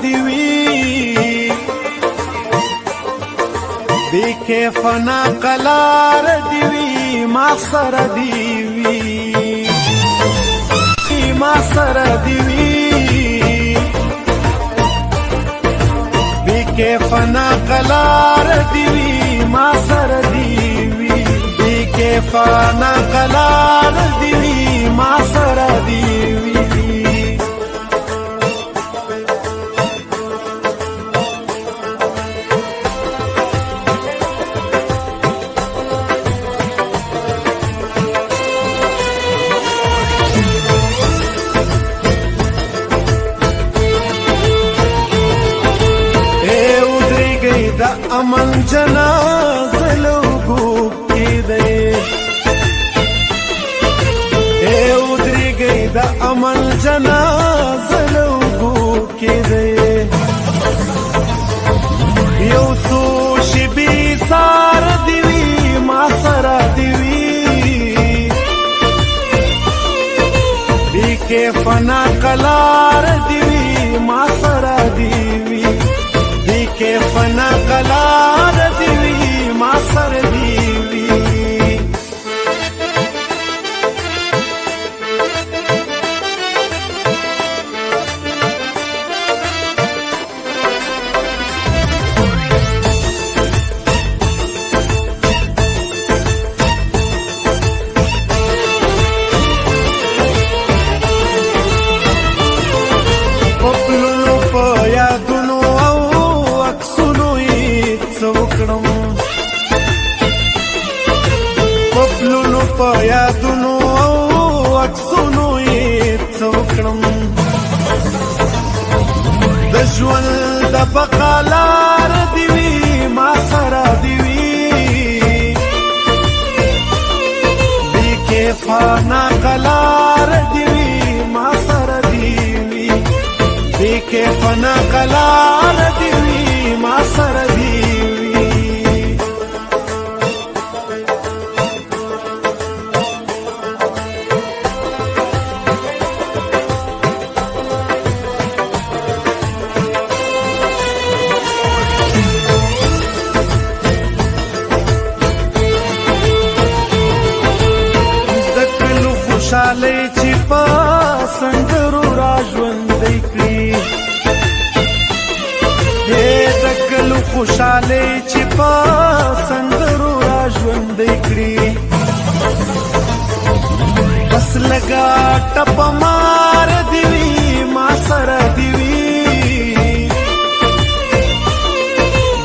دی وی بی کیف نا قلار دی وی ما سره دی وی ما سره دی وی بی کیف نا قلار دی وی ما سره دی وی بی کیف نا قلار دی وی ما سره دی وی دا امن جنازه لوګو کې دی اے ودرېږئ دا امن جنازه لوګو کې دی یو څو شېبې سار دی وي ما سره دی وي بې کیفه نا قلار دی وي ما سره دی وي کیف نا قلار دی وی ما سره دی وی پپلو په یادونو پپلونو په یادونو او عکسونو یې څه وکړم د ژوند د بقا لار دی وي ما سره دی وي بې کیفه نا قلار دی وي ما سره دی وي بې کیفه نا قلار دی وي ما سره دی خوشالی چې په سندرو را ژوندی کړي د کلو خوشالی چې په سندرو را ژوندی کړي بس لږه ټپه مار دی وي ما سره دی وي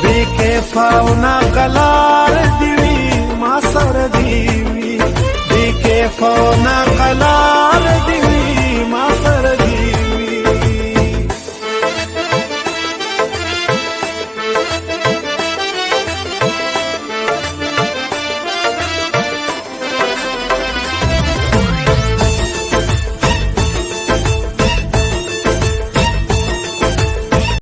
بې کیفه او نا قلار دی وي ما سره دی وي کیف نا قلار